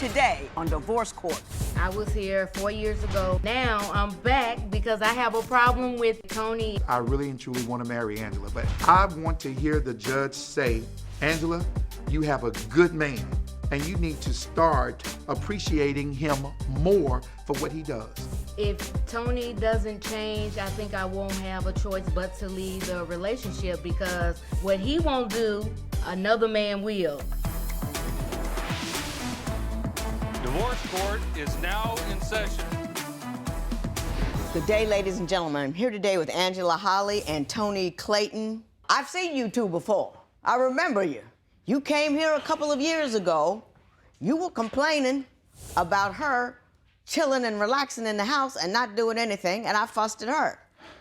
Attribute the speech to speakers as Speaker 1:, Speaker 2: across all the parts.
Speaker 1: today on Divorce Court.
Speaker 2: I was here 4 years ago. Now I'm back because I have a problem with Tony.
Speaker 3: I really and truly want to marry Angela, but I want to hear the judge say, Angela, you have a good man, and you need to start appreciating him more for what he does.
Speaker 2: If Tony doesn't change, I think I won't have a choice but to leave the relationship, because what he won't do, another man will.
Speaker 4: Divorce Court is now in session.
Speaker 1: Good day, ladies and gentlemen. I'm here today with Angela Holley and Tony Clayton. I've seen you two before. I remember you. You came here a couple of years ago. You were complaining about her chilling and relaxing in the house and not doing anything, and I fussed at her.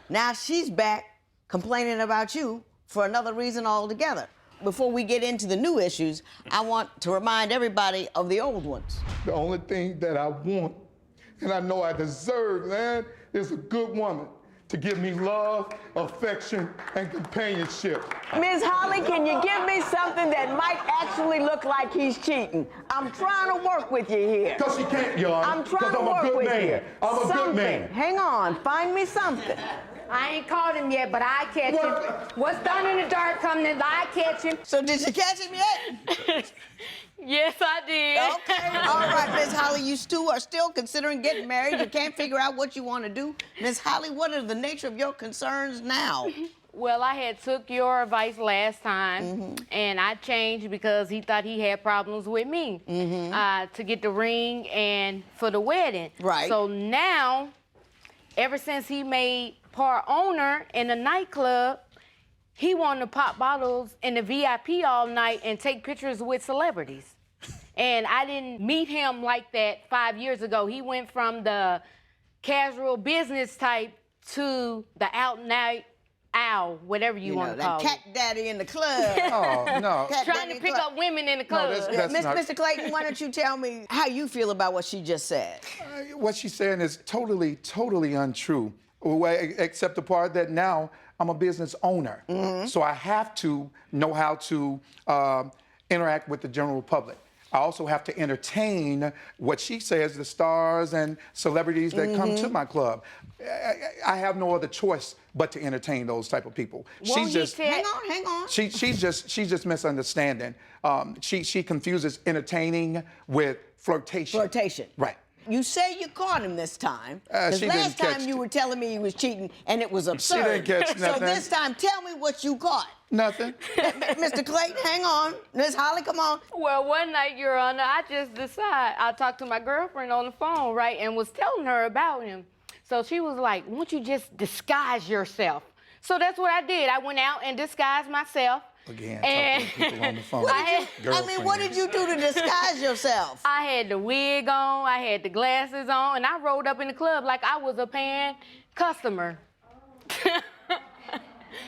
Speaker 1: Now she's back complaining about you for another reason altogether. Before we get into the new issues, I want to remind everybody of the old ones.
Speaker 3: The only thing that I want, and I know I deserve, man, is a good woman to give me love, affection, and companionship.
Speaker 1: Ms. Holley, can you give me something that might actually look like he's cheating? I'm trying to work with you here.
Speaker 3: Because she can't, Your Honor.
Speaker 1: I'm trying to
Speaker 3: I'm
Speaker 1: work
Speaker 3: a good
Speaker 1: with
Speaker 3: man.
Speaker 1: you.
Speaker 3: I'm a good man.
Speaker 1: Hang on, find me something.
Speaker 2: I ain't caught him yet, but I catch him. What's done in the dark come to I catch him.
Speaker 1: So did you catch him yet?
Speaker 2: Yes, I did.
Speaker 1: Okay, all right, Ms. Holley, you two are still considering getting married. You can't figure out what you want to do. Ms. Holley, what are the nature of your concerns now?
Speaker 2: Well, I had took your advice last time, and I changed because he thought he had problems with me to get the ring and for the wedding.
Speaker 1: Right.
Speaker 2: So now, ever since he made part owner in the nightclub, he wanted to pop bottles in the VIP all night and take pictures with celebrities. And I didn't meet him like that 5 years ago. He went from the casual business type to the out-and-out owl, whatever you want to call
Speaker 1: that cat daddy in the club.
Speaker 3: Oh, no.
Speaker 2: Trying to pick up women in the club.
Speaker 3: that's not...
Speaker 1: Mr. Clayton, why don't you tell me how you feel about what she just said?
Speaker 3: What she's saying is totally untrue, except the part that now I'm a business owner. So I have to know how to interact with the general public. I also have to entertain what she says, the stars and celebrities that come to my club. I have no other choice but to entertain those type of people. She's just
Speaker 1: hang on.
Speaker 3: she's just misunderstanding. She confuses entertaining with flirtation.
Speaker 1: Flirtation.
Speaker 3: Right.
Speaker 1: You say you caught him this time. Because
Speaker 3: She didn't
Speaker 1: last
Speaker 3: catch
Speaker 1: time you were telling me he was cheating, and it was absurd.
Speaker 3: didn't catch
Speaker 1: So
Speaker 3: nothing.
Speaker 1: this time, tell me what you caught.
Speaker 3: Nothing.
Speaker 1: Mr. Clayton, hang on. Ms. Holley, come on.
Speaker 2: Well, one night, Your Honor, I just decided, I talked to my girlfriend on the phone, right, and was telling her about him. So she was like, won't you just disguise yourself? So that's what I did. I went out and disguised myself.
Speaker 3: Again,
Speaker 2: And
Speaker 3: talking to people on the phone.
Speaker 1: What did you do to disguise yourself?
Speaker 2: I had the wig on, I had the glasses on, and I rolled up in the club like I was a paying customer.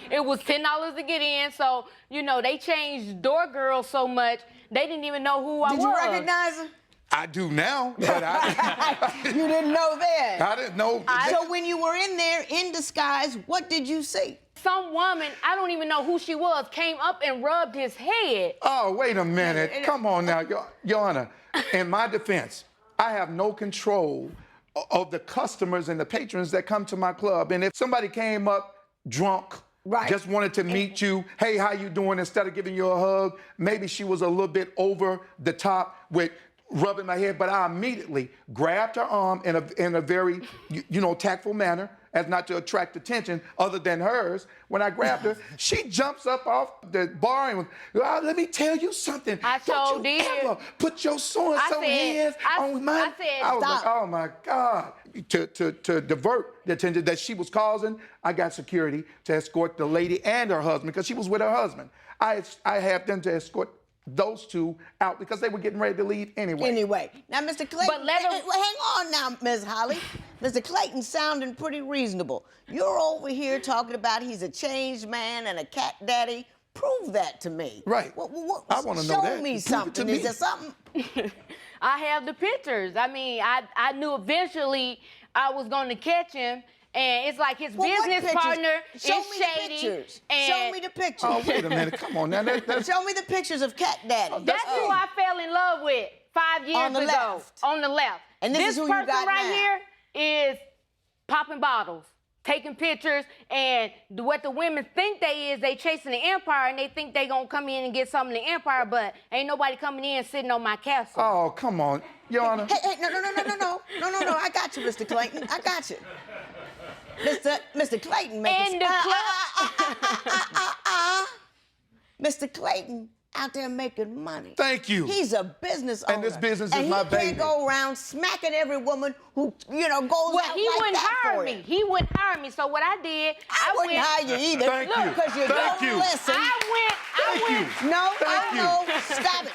Speaker 2: It was $10 to get in, so, you know, they changed door girls so much, they didn't even know who I was.
Speaker 1: Did you recognize him?
Speaker 3: I do now, but
Speaker 1: You didn't know then.
Speaker 3: I didn't know.
Speaker 1: So when you were in there in disguise, what did you see?
Speaker 2: Some woman, I don't even know who she was, came up and rubbed his head.
Speaker 3: Oh, wait a minute. Come on now, Your Honor. In my defense, I have no control of the customers and the patrons that come to my club. And if somebody came up drunk, just wanted to meet you, hey, how you doing, instead of giving you a hug, maybe she was a little bit over the top with rubbing my head, but I immediately grabbed her arm in a very, tactful manner, as not to attract attention other than hers. When I grabbed her, she jumps up off the bar and let me tell you something.
Speaker 2: I
Speaker 3: Don't you ever put your so-and-so hands on mine. I was like, oh my God. To divert the attention that she was causing, I got security to escort the lady and her husband, because she was with her husband. I had them to escort those two out because they were getting ready to leave anyway.
Speaker 1: Now, Mr. Clayton, hang on now, Ms. Holley. Mr. Clayton's sounding pretty reasonable. You're over here talking about he's a changed man and a cat daddy. Prove that to me.
Speaker 3: Right. I want to know that.
Speaker 1: Show me
Speaker 3: Prove
Speaker 1: something.
Speaker 3: it to
Speaker 1: Is there something?
Speaker 2: I have the pictures. I mean, I knew eventually I was going to catch him. And it's like his business partner is shady.
Speaker 1: Show me the pictures.
Speaker 3: Oh, wait a minute. Come on now.
Speaker 1: Show me the pictures of Cat Daddy.
Speaker 2: That's who I fell in love with. 5 years
Speaker 1: On the
Speaker 2: ago.
Speaker 1: left.
Speaker 2: On the left.
Speaker 1: And this is who you
Speaker 2: person
Speaker 1: got
Speaker 2: right
Speaker 1: now.
Speaker 2: here is popping bottles, taking pictures, and what the women think they chasing the empire, and they think they gonna come in and get something in the empire, but ain't nobody coming in sitting on my castle.
Speaker 3: Oh, come on, Your Honor.
Speaker 1: Hey, no, I got you, Mr. Clayton. I got you. Mr. Clayton making...
Speaker 2: And the
Speaker 1: Mr. Clayton out there making money.
Speaker 3: Thank you.
Speaker 1: He's a business owner.
Speaker 3: And this business is my
Speaker 1: And he
Speaker 3: baby.
Speaker 1: can't go around smacking every woman who, goes
Speaker 2: well,
Speaker 1: out
Speaker 2: he
Speaker 1: like
Speaker 2: wouldn't
Speaker 1: that
Speaker 2: hire
Speaker 1: for
Speaker 2: me.
Speaker 1: him.
Speaker 2: He wouldn't hire me. So what I did,
Speaker 1: I wouldn't
Speaker 2: went,
Speaker 1: hire you either.
Speaker 3: Thank you.
Speaker 1: Because you
Speaker 3: Thank
Speaker 1: don't
Speaker 3: you.
Speaker 1: listen.
Speaker 3: Thank you.
Speaker 1: No,
Speaker 3: Thank you.
Speaker 1: no, stop it.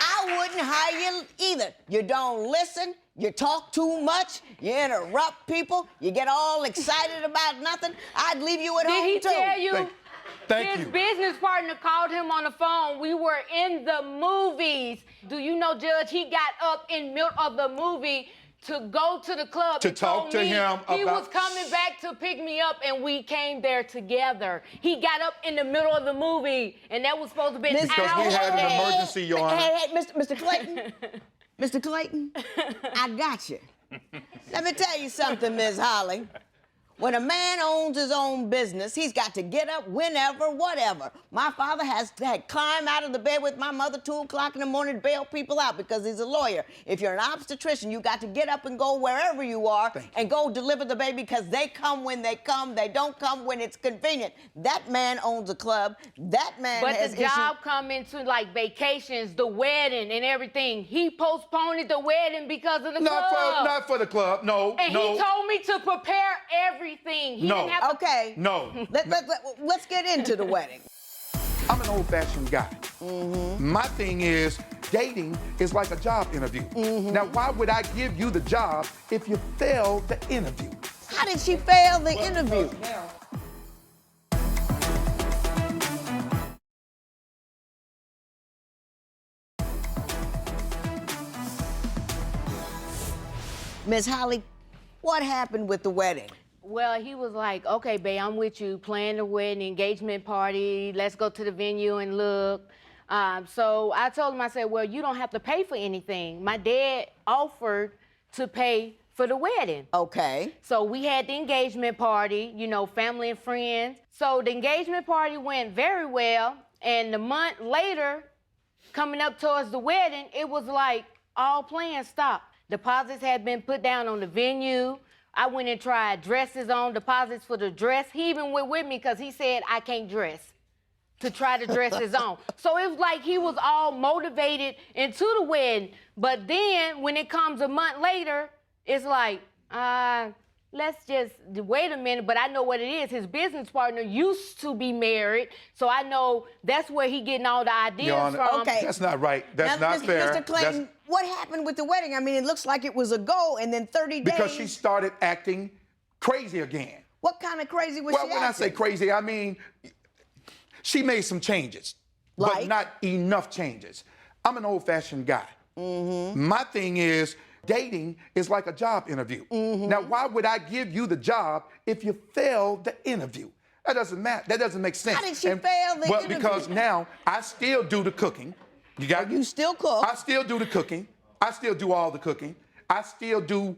Speaker 1: I wouldn't hire you either. You don't listen, you talk too much, you interrupt people, you get all excited about nothing. I'd leave you at home
Speaker 2: Did he
Speaker 1: too.
Speaker 2: tell you?
Speaker 3: Thank
Speaker 2: His
Speaker 3: you.
Speaker 2: business partner called him on the phone. We were in the movies. Do you know, Judge, he got up in middle of the movie to go to the club.
Speaker 3: To
Speaker 2: and
Speaker 3: talk
Speaker 2: told
Speaker 3: to
Speaker 2: me
Speaker 3: him
Speaker 2: he
Speaker 3: about-
Speaker 2: was coming back to pick me up, and we came there together. He got up in the middle of the movie, and that was supposed to be an
Speaker 3: Because
Speaker 2: hour.
Speaker 3: we had an
Speaker 2: away.
Speaker 3: emergency, Your Honor.
Speaker 1: Hey, Mr. Clayton. Mr. Clayton, I got you. Let me tell you something, Ms. Holley. When a man owns his own business, he's got to get up whenever, whatever. My father had climbed out of the bed with my mother 2 o'clock in the morning to bail people out because he's a lawyer. If you're an obstetrician, you got to get up and go wherever you are and go deliver the baby because they come when they come. They don't come when it's convenient. That man owns a club. That man
Speaker 2: But
Speaker 1: has
Speaker 2: the job come into like vacations, the wedding, and everything. He postponed the wedding because of the club.
Speaker 3: Not for the club. No,
Speaker 2: And
Speaker 3: no.
Speaker 2: he told me to prepare everything. He
Speaker 3: No.
Speaker 2: didn't have to.
Speaker 1: Okay.
Speaker 3: No.
Speaker 1: Let's get into the wedding.
Speaker 3: I'm an old-fashioned guy. My thing is, dating is like a job interview. Now, why would I give you the job if you failed the interview?
Speaker 1: How did she fail the interview? Ms. Holley, what happened with the wedding?
Speaker 2: Well, he was like, okay, babe, I'm with you. Plan the wedding, engagement party. Let's go to the venue and look. So I told him, I said, well, you don't have to pay for anything. My dad offered to pay for the wedding.
Speaker 1: Okay.
Speaker 2: So we had the engagement party, family and friends. So the engagement party went very well. And a month later, coming up towards the wedding, it was like all plans stopped. Deposits had been put down on the venue. I went and tried dresses on, deposits for the dress. He even went with me because he said, I can't dress, to try the dresses on. So it was like he was all motivated into the wedding. But then when it comes a month later, it's like, let's just wait a minute. But I know what it is. His business partner used to be married. So I know that's where he getting all the ideas
Speaker 3: Your Honor,
Speaker 2: from.
Speaker 1: Okay.
Speaker 3: That's not right. That's
Speaker 1: Now,
Speaker 3: not fair.
Speaker 1: Mr. Clayton, what happened with the wedding? I mean, it looks like it was a go, and then 30 days.
Speaker 3: Because she started acting crazy again.
Speaker 1: What kind of crazy was
Speaker 3: Well,
Speaker 1: she
Speaker 3: when I say
Speaker 1: acting?
Speaker 3: crazy, I mean she made some changes, but
Speaker 1: Like?
Speaker 3: not enough changes. I'm an old-fashioned guy. My thing is, dating is like a job interview. Now, why would I give you the job if you failed the interview? That doesn't matter. That doesn't make sense.
Speaker 1: How did she fail the
Speaker 3: Well,
Speaker 1: interview?
Speaker 3: because now I still do the cooking. You got
Speaker 1: You still cook.
Speaker 3: I still do the cooking. I still do all the cooking. I still do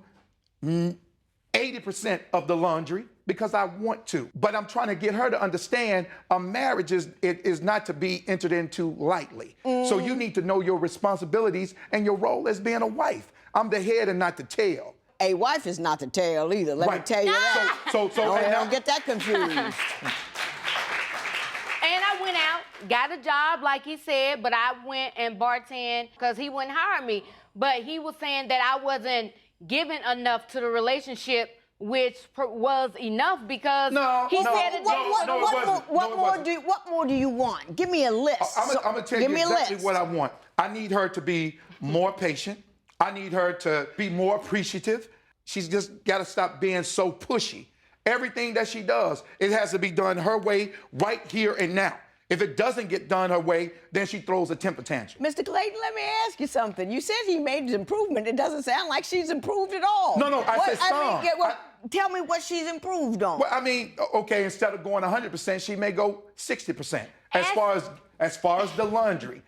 Speaker 3: 80% of the laundry because I want to. But I'm trying to get her to understand a marriage is not to be entered into lightly. So you need to know your responsibilities and your role as being a wife. I'm the head and not the tail.
Speaker 1: A wife is not the tail either, let me
Speaker 3: Right.
Speaker 1: tell you that.
Speaker 3: So and now-
Speaker 1: Don't get that confused.
Speaker 2: And I went out, got a job, like he said, but I went and bartended because he wouldn't hire me. But he was saying that I wasn't giving enough to the relationship, which was enough because he said it
Speaker 1: What more do you want? Give me a list.
Speaker 3: I'm gonna tell
Speaker 1: Give
Speaker 3: you
Speaker 1: me a
Speaker 3: exactly
Speaker 1: list.
Speaker 3: what I want. I need her to be more patient. I need her to be more appreciative. She's just got to stop being so pushy. Everything that she does, it has to be done her way right here and now. If it doesn't get done her way, then she throws a temper tantrum.
Speaker 1: Mr. Clayton, let me ask you something. You said he made an improvement. It doesn't sound like she's improved at all.
Speaker 3: No, I said some.
Speaker 1: Tell me what she's improved on.
Speaker 3: Well, I mean, okay, instead of going 100%, she may go 60%. As far as the laundry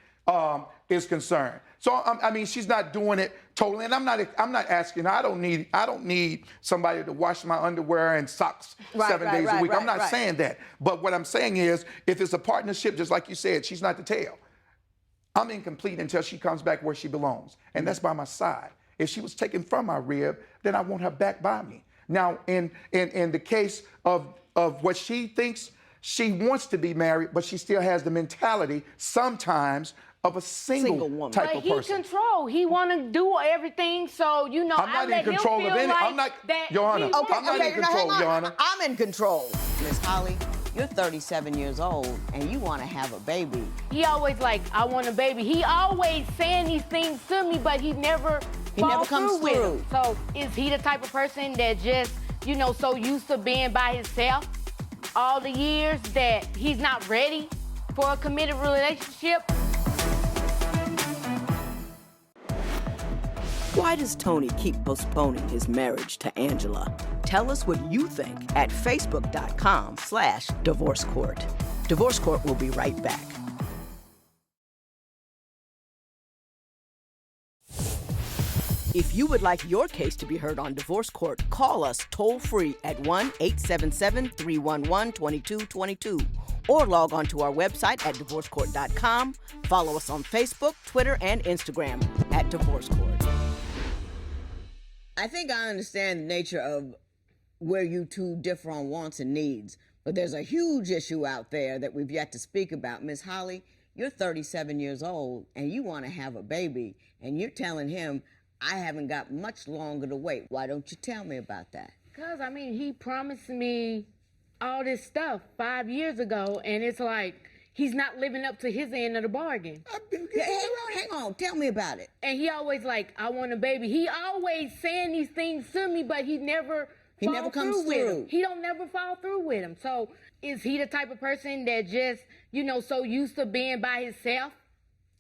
Speaker 3: is concerned. So I mean, she's not doing it totally, and I'm not asking. I don't need somebody to wash my underwear and socks 7 days a week. I'm not saying that. But what I'm saying is, if it's a partnership, just like you said, she's not the tail. I'm incomplete until she comes back where she belongs, and that's by my side. If she was taken from my rib, then I want her back by me. Now, in the case of what she thinks, she wants to be married, but she still has the mentality sometimes of a single
Speaker 1: woman
Speaker 3: type
Speaker 2: but
Speaker 3: of
Speaker 2: he
Speaker 3: person.
Speaker 2: control. He want to do everything, so you know.
Speaker 3: I'm not in control of any. I'm not, Johanna. I'm not in control, Johanna.
Speaker 1: I'm in control. Miss Holley, you're 37 years old and you want to have a baby.
Speaker 2: He always like, I want a baby. He always saying these things to me, but he never
Speaker 1: comes
Speaker 2: with
Speaker 1: through.
Speaker 2: them. So is he the type of person that just, you know, so used to being by himself all the years that he's not ready for a committed relationship?
Speaker 1: Why does Tony keep postponing his marriage to Angela? Tell us what you think at facebook.com/divorce court. Divorce Court will be right back. If you would like your case to be heard on Divorce Court, call us toll-free at 1-877-311-2222 or log on to our website at divorcecourt.com. Follow us on Facebook, Twitter, and Instagram at Divorce Court. I think I understand the nature of where you two differ on wants and needs, but there's a huge issue out there that we've yet to speak about. Miss Holley, you're 37 years old and you want to have a baby, and you're telling him, I haven't got much longer to wait. Why don't you tell me about that?
Speaker 2: Because, I mean, he promised me all this stuff 5 years ago, and it's like he's not living up to his end of the bargain.
Speaker 1: Hang on, tell me about it.
Speaker 2: And he always like, I want a baby. He always saying these things to me, but he never
Speaker 1: comes
Speaker 2: with them.
Speaker 1: through.
Speaker 2: He don't never fall through with him. So is he the type of person that just, you know, so used to being by himself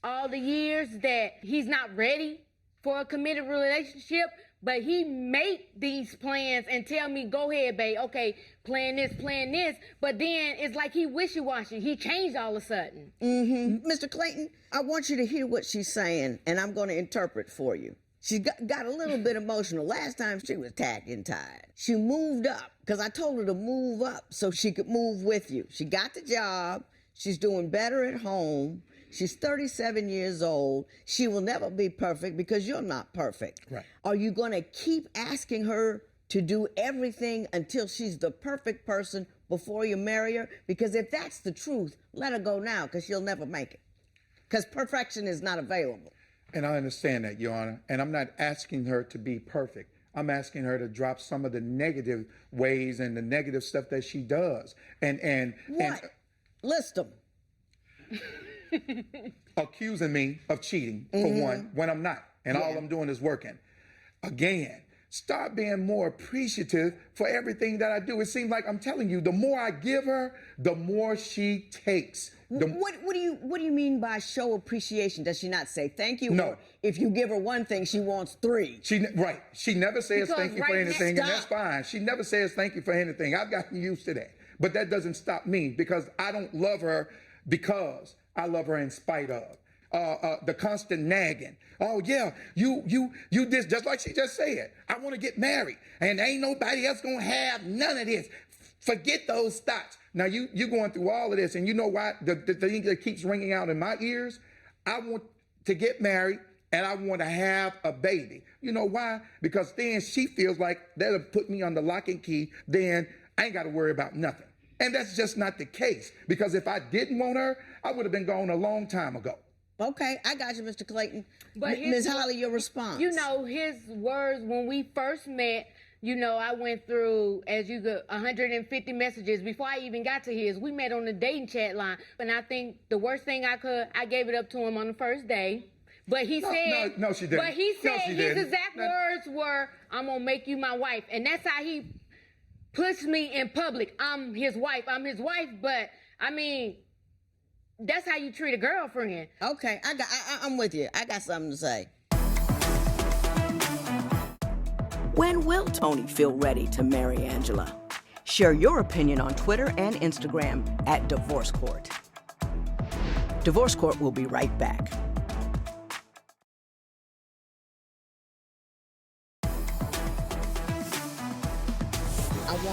Speaker 2: all the years that he's not ready for a committed relationship? But he make these plans and tell me, go ahead, babe, okay, plan this. But then it's like he wishy-washy. He changed all of a sudden.
Speaker 1: Mr. Clayton, I want you to hear what she's saying, and I'm going to interpret for you. She got a little bit emotional. Last time she was tagged and tied. She moved up, because I told her to move up so she could move with you. She got the job. She's doing better at home. She's 37 years old. She will never be perfect because you're not perfect.
Speaker 3: Right.
Speaker 1: Are you going to keep asking her to do everything until she's the perfect person before you marry her? Because if that's the truth, let her go now, because she'll never make it. Because perfection is not available.
Speaker 3: And I understand that, Your Honor. And I'm not asking her to be perfect. I'm asking her to drop some of the negative ways and the negative stuff that she does. And
Speaker 1: List them.
Speaker 3: Accusing me of cheating, for one, when I'm not. And all I'm doing is working. Again, start being more appreciative for everything that I do. It seems like I'm telling you, the more I give her, the more she takes.
Speaker 1: What do you mean by show appreciation? Does she not say thank you?
Speaker 3: No.
Speaker 1: Or if you give her one thing, she wants three.
Speaker 3: She never says
Speaker 2: Because
Speaker 3: thank you for anything, and that's fine. She never says thank you for anything. I've gotten used to that. But that doesn't stop me, because I don't love her because I love her in spite of. The constant nagging. Oh yeah, you this, just like she just said. I want to get married, and ain't nobody else gonna have none of this. Forget those thoughts. Now you going through all of this, and you know why? The thing that keeps ringing out in my ears. I want to get married, and I want to have a baby. You know why? Because then she feels like that'll put me on the lock and key. Then I ain't got to worry about nothing. And that's just not the case. Because if I didn't want her, I would have been gone a long time ago.
Speaker 1: Okay, I got you, Mr. Clayton.
Speaker 2: But
Speaker 1: Ms. Holley, your response.
Speaker 2: You know, his words when we first met, you know, I went through, as you go, 150 messages before I even got to his. We met on the dating chat line. And I think the worst thing I gave it up to him on the first day. But he said...
Speaker 3: No, she didn't.
Speaker 2: But he said his exact words were, I'm going to make you my wife. And that's how he pushed me in public. I'm his wife, but, I mean... That's how you treat a girlfriend.
Speaker 1: Okay, I'm with you. I got something to say. When will Tony feel ready to marry Angela? Share your opinion on Twitter and Instagram at Divorce Court. Divorce Court will be right back.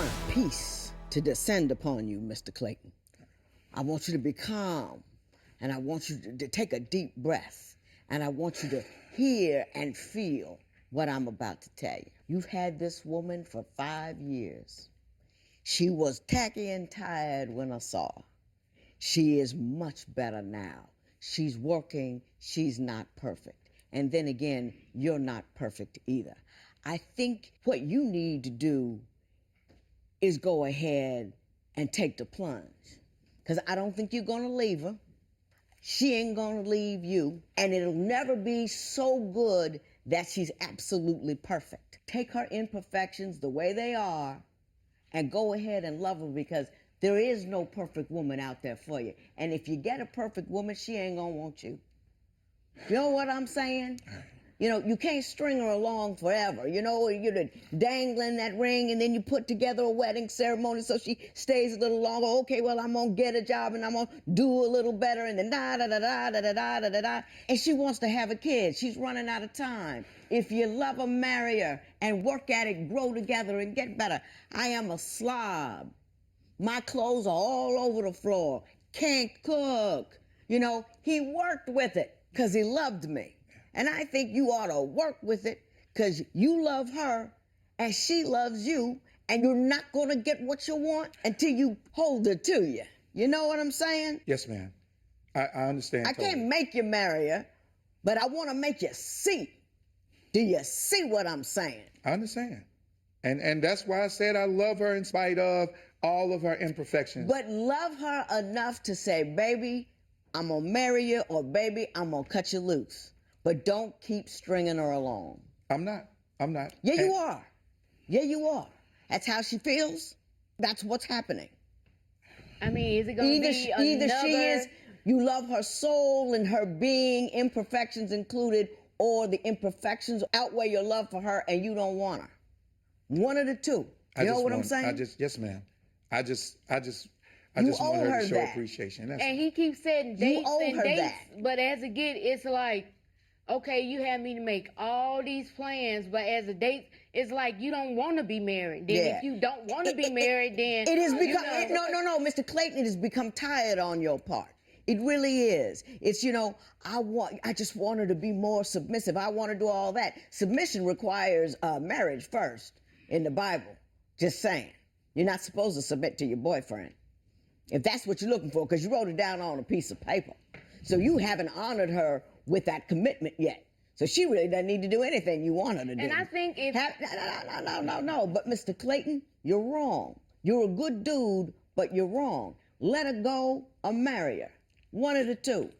Speaker 1: want peace to descend upon you, Mr. Clayton. I want you to be calm, and I want you to take a deep breath, and I want you to hear and feel what I'm about to tell you. You've had this woman for 5 years. She was tacky and tired when I saw her. She is much better now. She's working, she's not perfect. And then again, you're not perfect either. I think what you need to do is go ahead and take the plunge. Because I don't think you're going to leave her. She ain't going to leave you. And it'll never be so good that she's absolutely perfect. Take her imperfections the way they are and go ahead and love her, because there is no perfect woman out there for you. And if you get a perfect woman, she ain't going to want you. You know what I'm saying? You know, you can't string her along forever. You know, you're dangling that ring, and then you put together a wedding ceremony so she stays a little longer. Okay, well, I'm going to get a job, and I'm going to do a little better, and then da-da-da-da-da-da-da-da-da. And she wants to have a kid. She's running out of time. If you love her, marry her, and work at it, grow together, and get better. I am a slob. My clothes are all over the floor. Can't cook. You know, he worked with it because he loved me. And I think you ought to work with it because you love her and she loves you, and you're not going to get what you want until you hold her to you. You know what I'm saying?
Speaker 3: Yes, ma'am. I understand.
Speaker 1: I can't make you marry her, but I want to make you see. Do you see what I'm saying?
Speaker 3: I understand. And that's why I said I love her in spite of all of her imperfections.
Speaker 1: But love her enough to say, baby, I'm going to marry you, or baby, I'm going to cut you loose. But don't keep stringing her along.
Speaker 3: I'm not.
Speaker 1: Yeah, you are. Yeah, you are. That's how she feels. That's what's happening.
Speaker 2: I mean, is it going to be
Speaker 1: Either
Speaker 2: another...
Speaker 1: she is, you love her soul and her being, imperfections included, or the imperfections outweigh your love for her and you don't want her. One of the two. You know what I'm saying?
Speaker 3: Yes, ma'am. I just
Speaker 1: You
Speaker 3: want
Speaker 1: owe
Speaker 3: her
Speaker 1: her
Speaker 3: to show
Speaker 1: that.
Speaker 3: appreciation. That's
Speaker 2: And he keeps setting dates
Speaker 1: owe
Speaker 2: and
Speaker 1: her
Speaker 2: dates,
Speaker 1: that.
Speaker 2: but as it get, it's like, okay, you have me to make all these plans, but as a date, it's like you don't want to be married. Then
Speaker 1: Yeah.
Speaker 2: if you don't want to be married, then
Speaker 1: It has become,
Speaker 2: you know,
Speaker 1: no, Mr. Clayton, it has become tired on your part. It really is. It's, you know, I just want her to be more submissive. I want to do all that. Submission requires marriage first in the Bible. Just saying. You're not supposed to submit to your boyfriend, if that's what you're looking for, because you wrote it down on a piece of paper. So you haven't honored her with that commitment yet. So she really doesn't need to do anything you want her to do.
Speaker 2: And I think if...
Speaker 1: No. But Mr. Clayton, you're wrong. You're a good dude, but you're wrong. Let her go or marry her. One of the two.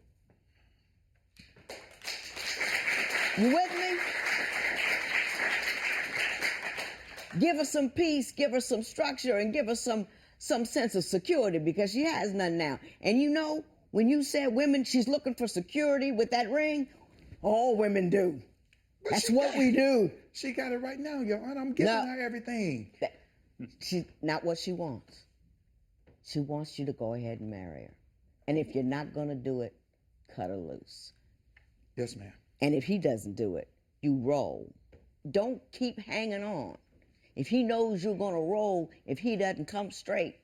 Speaker 1: You with me? Give her some peace, give her some structure, and give her some sense of security, because she has none now. And you know, when you said women, she's looking for security with that ring, all women do.
Speaker 3: But
Speaker 1: That's what we do.
Speaker 3: She got it right now, Your Honor. I'm giving her everything.
Speaker 1: She's not what she wants. She wants you to go ahead and marry her. And if you're not going to do it, cut her loose.
Speaker 3: Yes, ma'am.
Speaker 1: And if he doesn't do it, you roll. Don't keep hanging on. If he knows you're going to roll, if he doesn't come straight,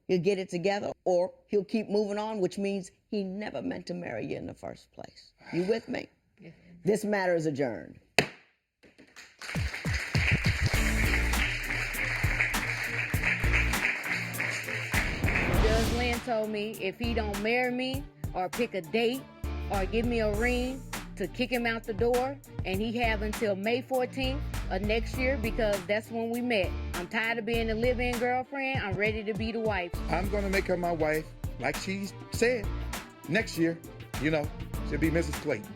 Speaker 1: he'll get it together, or he'll keep moving on, which means he never meant to marry you in the first place. You with me?
Speaker 2: Yes.
Speaker 1: This matter is adjourned.
Speaker 2: Judge Lyn told me if he don't marry me or pick a date or give me a ring, to kick him out the door, and he have until May 14th of next year, because that's when we met. I'm tired of being the live-in girlfriend. I'm ready to be the wife.
Speaker 3: I'm going to make her my wife, like she said, next year. You know, she'll be Mrs. Clayton.